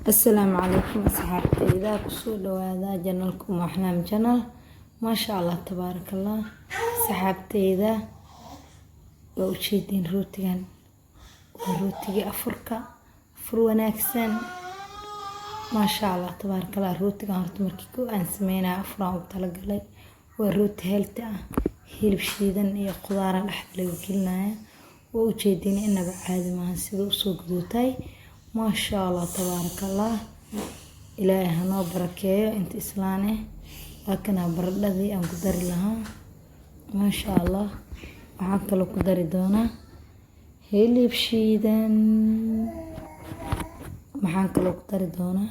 السلام عليكم أصحابتي إذا كسودو هذا جنالكم أحلام جنال ما شاء الله تبارك الله. صحابتي إذا وشيدين روتيان وروتي أفريقيا وناكسن ما شاء الله تبارك الله. روتي هرت مركيكو أن سمينا أفرا وبتلقلي والروت هيلتا هيل بشيدن إيه قدارة لحد لقلنا وشيدين إنه بعد ما هنسيدو سوق دوتاي ما شاء الله تبارك الله. إلهي هنو بركيه انت إسلاني لكنها برددي أن قدر لها ما شاء الله. وحاك لو قدر دونا هيلي بشيدن محاك لو قدر دونا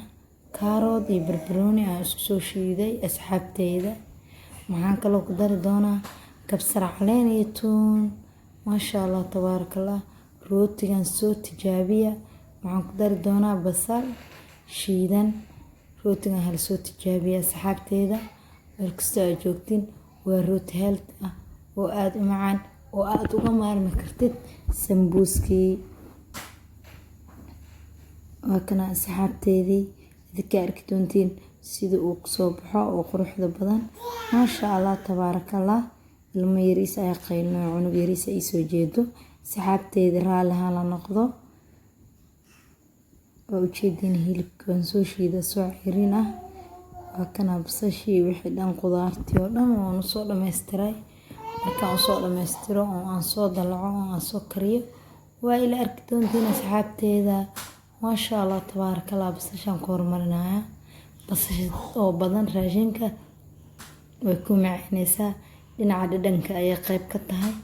كارود بربروني أسكسو شيدي أسحابتيدا محاك لو قدر دونا كبسر علين يتون ما شاء الله تبارك الله. روتي كان سو تجابية waxaan ku dari doonaa basal shiidan. rootiga hal soo tijaabiya saxaabteeda meel kasta aad joogtiin waa rooti health ah oo aad u macaan oo aad uga maarmi kartid sambuuskii. waa kana saxaabteedii idinka arki doontiin sida uu kusoo baxo oo quruxda badan ma sha Allah tabaaraka Allah. ilmo yariis ay qaylno cunug yariis ay soo jeedo saxaabteeda raalaha la noqdo وجدين هيلب كان سو شيدا سو عيرينا وكنا بسشي وحدان قدارتي ودان وان سو دميستراي markaan soo dhameystiro oo aan soo dalaco oo aan soo kariyo waa ila arki doontiin asxaabteeda ma sha Allah tabaaraka Allah. basashan ku hormarinaya basasha oo badan raashinka way ku macaaneysaa dhinaca dhadhanka ay qayb ka tahay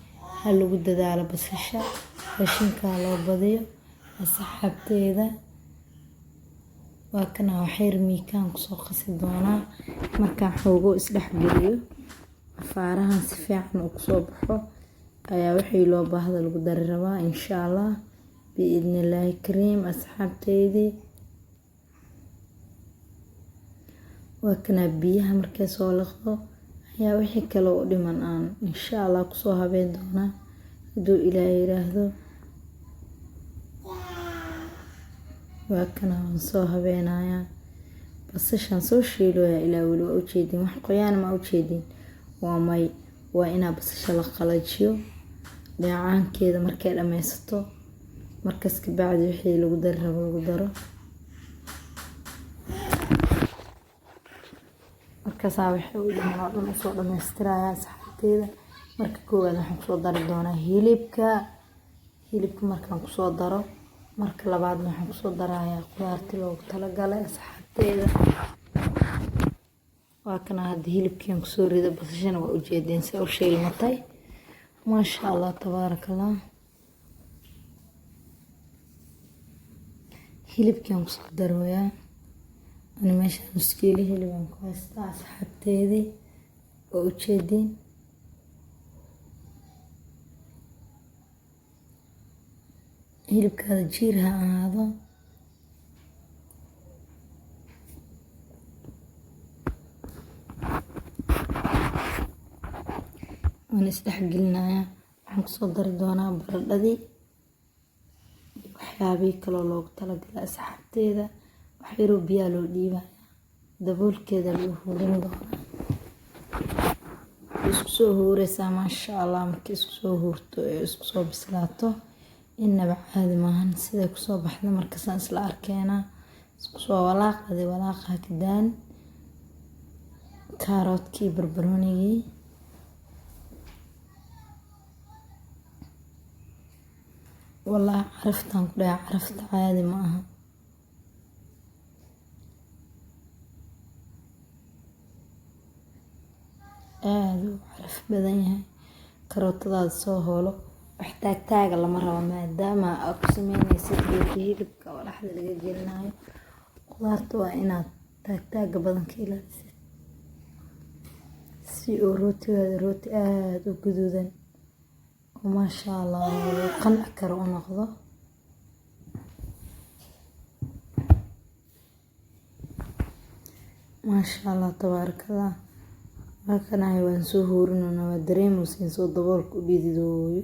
hal lagu dadaalo basasha raashinka loo badiyo asxaabteeda. waa kana waxay miikaan ku soo qasi doonaa markaan xoogo isdhex geliyo afaarahan si fiican u soo baxo ayaa wixii loo baahdo lagu dari rabaa insha Allah biidnillaahi kariim asxaabteedii. waa kana biyaha markay soo liqdo ayaa wixii kale oo dhiman aan insha Allah ku soo habeen doonaa haduu Ilaahay yiraahdo. waa kana aan soo habeenaya basashan soo shiilooya ilaa wali waa u jeedin wax qoyaan ma u jeedin waa may waa ina basasha la qalajiyo dhacaankeeda markay dhameysato markaas ka bacdi wixii lagu dari rabo lagu daro markaas wixii u dhiman oo dhan soo dhameystiraya saxaabteeda. marka koowaad waxaan soo dari doonaa hilibka markaan ku soo daro marka labaad waxaan ku soo darayaa qudaarta loogu talagalay saxaabteeda. waa kana hadda hilibkeen ku soo rido basashana waa u jeedin si uu shiilmatay ma sha Allah tabaaraka Allah. hilibkeen ku soo darooyaa ana meesha muskiil hilibaan ku haystaa saxaabteedii waa u jeedin hilibkaada jiir ha ahaado waan isdhex gelinayaa. waxaan ku soo dari doonaa baradhadii waxyaabihii kaloo loogu talagalay asxaabteeda. wax yaroo biyaa loo dhiibaya daboolkeeda lagu hurin doonaa isku soo huuraysaa ma sha Allah. markii isku soo huurto ee isku soo bislaato inaba caadi maahan sida ku soo baxda markaasaan isla arkeena isku soo walaaqa kadaan kaaroodkii barbaroonigii والله عرفتان كلها عرفت عادي معها عرف بدنها كروتات سو هولو waxtaag taaga lama rabo maadaama aad ku sameynayso hilibka oo dhaxda laga gelinayo qudaarta waa inaad taag badan ka ilaalisid si uu rooti aad u guduudan oo ma sha Allah qanci karo u noqdo. ma sha Allah tabaaraka Allah. waa kana waan soo huurinona waa dareemaysiin soo daboolku dhididooyo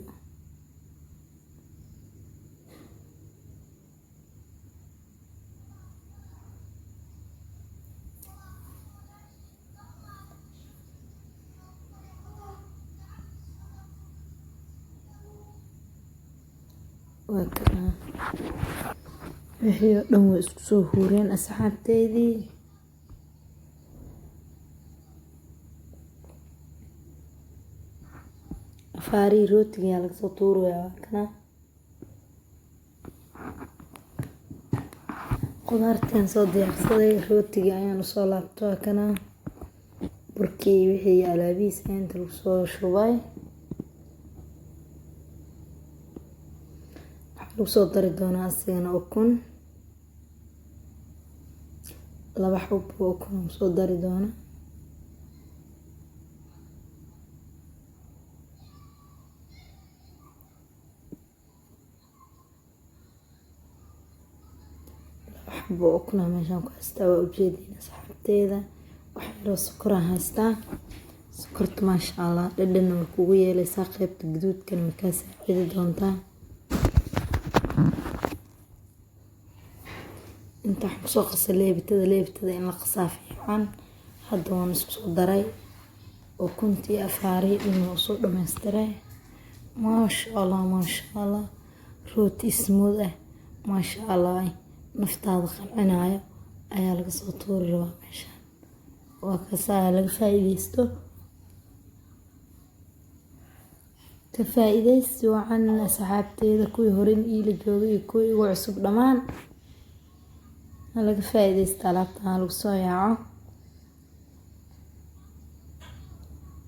waa kana wixii oo dhan way isku soo huureen asxaabteydii. afaari rootiga ayaa laga soo tuuraya waa kana qudaartaan soo diyaarsaday. rootiga ayaan usoo laabto waa kana burkii wixii alaabihiisa inta lagu soo shubay. lagu soo dari doonaa asigana ukun 2 xabo ukun lagu soo dari doona. xabo ukun meeshaan ku haystaa waa ujeedin asxaabteeda. wax yaroo sokoraan haystaa. sokorta maasha allah dhadhan way kugu yeelaysaa. qaybta gaduudkan markaa saacidi doontaa. inta waxaan kusoo qasay leebitada in la qasaa fiican. hadda waan isku soo daray ukuntii afaari inuu soo dhammaystiray. maasha allah rooti smooth ah maasha allah naftaada qancinayo ayaa laga soo tuuri rabaa meeshaan. waa kasaa laga faa'iideysto. ka faa'iideysi wacan asxaabteeda kuwii hore iila joogay iyo kuwii ugu cusub dhammaan laga faa'iideysta. alaabtaan lagu soo yaaco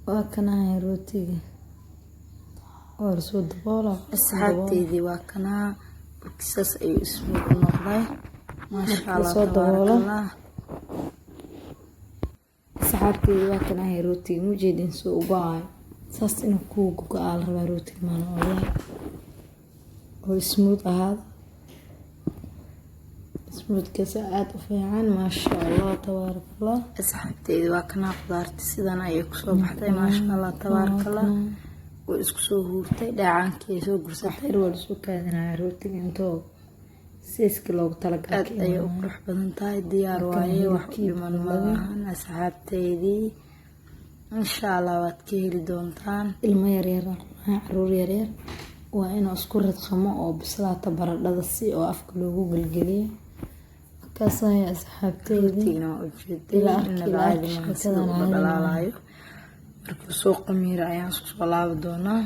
waa kanaa rootiga waa lasoo daboola. asxaabteedii waa kanaa burkisaas ayuu ismuud u noqday maasha allah tabarakallah. asxaabteedii waa kanaa rootiga mujeedin soo u go-ayo saas inuu kuu go-aa la rabaa rootiga maana oolaa oo ismuud ahaado. ismuudkaas aad u fiican maasha allah tabarakallah. asxaabteedii waa kanaa qudaarta sidan ayay kusoo baxday maasha allah tabarakallah. way isku soo huurtay dhacaankii soo gursatay. waa lasoo kaadinaya rootiga intoo siiska loogu talagalay. aad ayay u qurux badan tahay. diyaar waaye wax dhiman malahan asxaabteedii. insha allah waad ka heli doontaan. ilmo yaryar caruur yaryar waa inuu isku ridqamo oo bislaata baradhada si oo afka loogu gelgeliyo. kaasay asxaabteedii waa ujeeday inaba caadi maaha sida uga dhalaalayo. markuu soo qamiiro ayaan isku soo laabi doonaa.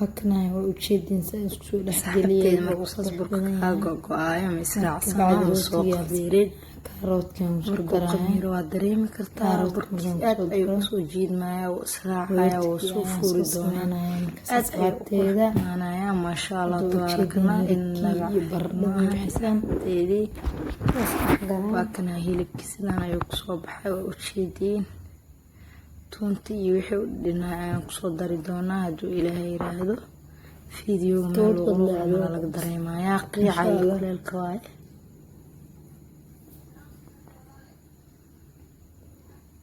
وكنا وجدين سأسكت لحدلي وصبر كاغو مسرع صار وسوق بيرد كاروت كان مسكر قمير ودريم كرتا بركات أي وسوجيد ما وسرع يا وسوفور دونا أسعدتيدا أنا يا ما شاء الله تبارك الله إن برنا حسن تيدي وكنا هيلب كسلنا يقصو بحي وجدين tunti iyo wixii u dhinacaan ku soo dari doonaa haduu Ilaahay yiraahdo. fiidiyowga meel laga dareemayaa qiica iyo kuleelka waay.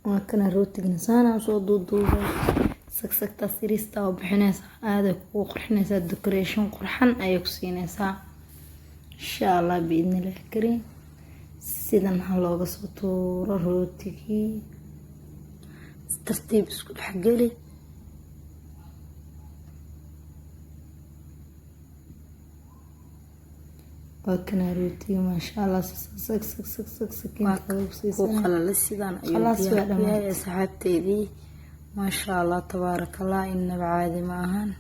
waa kana rootiga saana soo duuduubay sagsagta sirista oo bixinaysa aad ay ku qurxinaysaa. decoration qurxan ay ku siinaysaa insha Allah biidnillah kareem. sidan looga soo tuuro rootigii ترتيب اسكو حقلي وكنا روتي ما شاء الله سك سك سك سك سكين وقلل السيدان أيوة يا سعادتي دي ما شاء الله تبارك الله إن بعادي معهن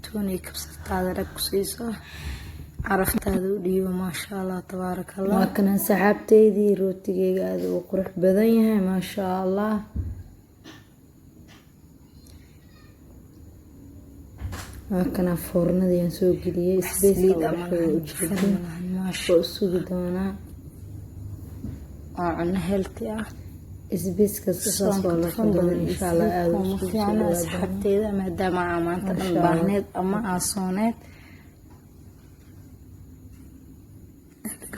توني كبسرت هذا ركسيسة عرفت هذا اليوم ما شاء الله تبارك الله. وكنا سحبتي دي روتي هذا وقرح بدنها ما شاء الله. وكنا فرن دي نسوق لي سبيس ما شاء الله دونا عنا هيلتي سبيس كساس والله إن شاء الله أنا سحبتي إذا ما دام عمانت البانيت أما عصونات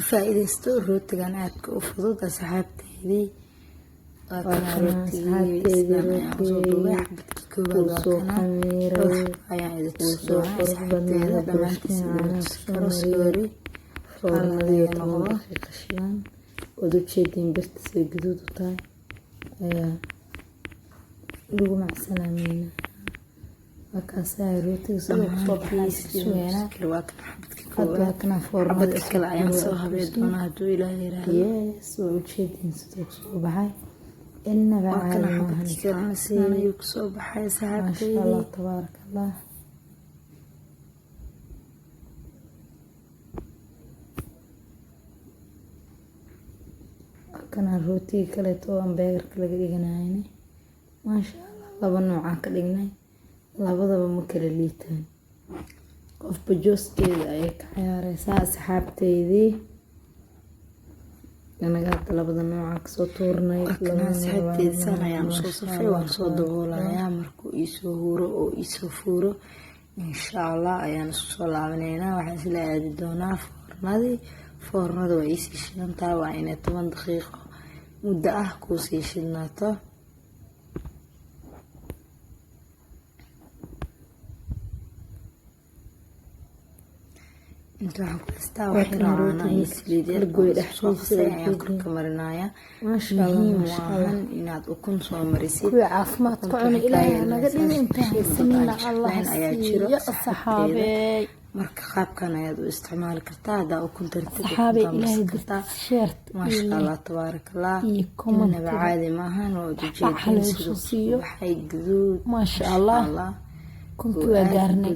فائدة روتيgan aadka u fudud asxaabteedii. waa rooti foornadii oo 10 daqiiqo shidan wada jeedin birta sida gaduud u tahay ayaa lagu macsanaameena markaasaa rootiga soo baxaysa hadda kana foornada kale ayaan soo habeen doonaa hadduu ilaahay yiraahdo yes oo jeedin sida soo baxay innaba caadi maahan sidaan ayuu kusoo baxay saxaabtayda maasha allah tabaaraka allah kana rootiga kaleeto aan beegarka laga dhiganayna maasha allah laba noocaan ka dhignay labadaba ma kala liitaan qofba jooskeeda ayay ka ciyaareysaa asxaabteydii anaga hadda labada noocaan kasoo tuurnay asxaabteydisaan ayaan usoo safay waan soo daboolayaa markuu iisoo huuro oo iisoo fuuro insha allah ayaan isku soo laabanaynaa waxaan isla aadi doonaa foornada waa iisii shidantaa waa inay 10 daqiiqo muddo ah kuusii shidnaato inta waxaan ku haystaa waxay raacana iyo saliid yar goy dhexdiisa ayaan korka marinaya maasha allah inaad ukun soo marisid kuwa caafimaad ku cuna ilaahay naga dhigo inta haysanina allah ayaa jiro ya saxaabey marka qaabkan ayaad u isticmaali kartaa hadaa ukun tartib saxaabey ilaahay dirtaa sheert maasha allah tabaarakallah iyo comment inaba caadi maahan oo waxay ujeedin waxay gaduud maasha allah كنت وقارني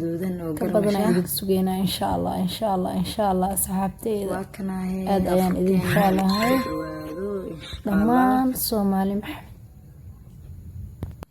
كبدنا عندك سجينا إن شاء الله إن شاء الله إن شاء الله أصحابتي هذا يعني إن شاء الله هاي لما صومالي محمد